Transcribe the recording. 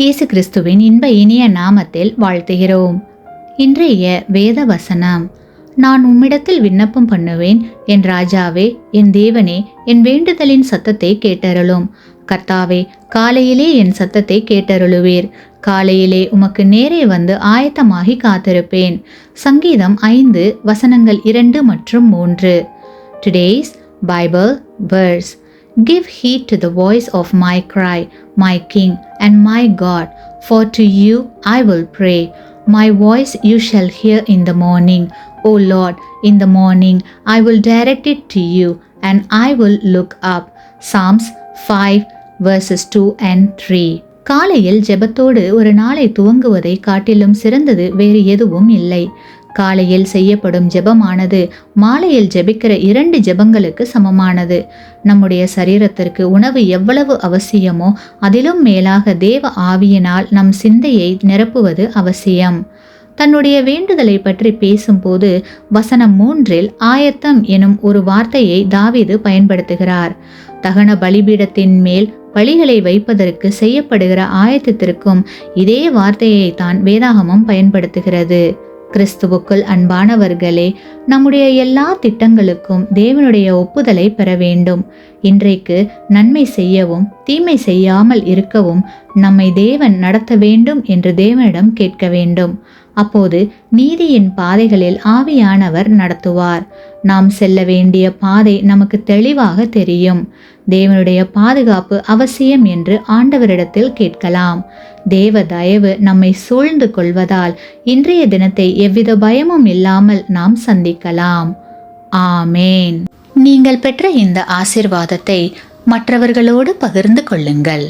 இயேசு கிறிஸ்துவின் இன்ப இனிய நாமத்தில் வாழ்த்துகிறோம். இன்றைய வேத வசனம்: நான் உம்மிடத்தில் விண்ணப்பம் பண்ணுவேன், என் ராஜாவே, என் தேவனே, என் வேண்டுதலின் சத்தத்தை கேட்டருளும். கர்த்தாவே, காலையிலே என் சத்தத்தை கேட்டருளுவீர். காலையிலே உமக்கு நேரே வந்து ஆயத்தமாகி காத்திருப்பேன். சங்கீதம் 5 வசனங்கள் 2 மற்றும் 3. Today's Bible verse: Give heed to the voice of my cry, my King and my God, for to you I will pray. My voice you shall hear in the morning. O Lord, in the morning I will direct it to you, and I will look up. Psalms 5 verses 2 and 3. காலையில் ஜெபத்தோடு ஒரு நாளை துவங்குவதை காட்டிலும் சிறந்தது வேறு எதுவும் இல்லை. காலையில் செய்யப்படும் ஜெபமானது மாலையில் ஜெபிக்கிற 2 ஜெபங்களுக்கு சமமானது. நம்முடைய சரீரத்திற்கு உணவு எவ்வளவு அவசியமோ அதிலும் மேலாக தேவ ஆவியினால் நம் சிந்தையை நிரப்புவது அவசியம். தன்னுடைய வேண்டுதலை பற்றி பேசும்போது வசனம் 3 ஆயத்தம் எனும் ஒரு வார்த்தையை தாவீது பயன்படுத்துகிறார். தகன பலிபீடத்தின் மேல் பலிகளை வைப்பதற்கு செய்யப்படுகிற ஆயத்தத்திற்கும் இதே வார்த்தையை தான் வேதாகமம் பயன்படுத்துகிறது. கிறிஸ்துவுக்குள் அன்பானவர்களே, நம்முடைய எல்லா திட்டங்களுக்கும் தேவனுடைய ஒப்புதலை பெற வேண்டும். இன்றைக்கு நன்மை செய்யவும் தீமை செய்யாமல் இருக்கவும் நம்மை தேவன் நடத்த வேண்டும் என்று தேவனிடம் கேட்க வேண்டும். அப்போது நீதியின் பாதைகளில் ஆவியானவர் நடத்துவார். நாம் செல்ல வேண்டிய பாதை நமக்கு தெளிவாக தெரியும். தேவனுடைய பாதுகாப்பு அவசியம் என்று ஆண்டவரிடத்தில் கேட்கலாம். தேவ தயவு நம்மை சூழ்ந்து கொள்வதால் இன்றைய தினத்தை எவ்வித பயமும் இல்லாமல் நாம் சந்திக்கலாம். ஆமேன். நீங்கள் பெற்ற இந்த ஆசீர்வாதத்தை மற்றவர்களோடு பகிர்ந்து கொள்ளுங்கள்.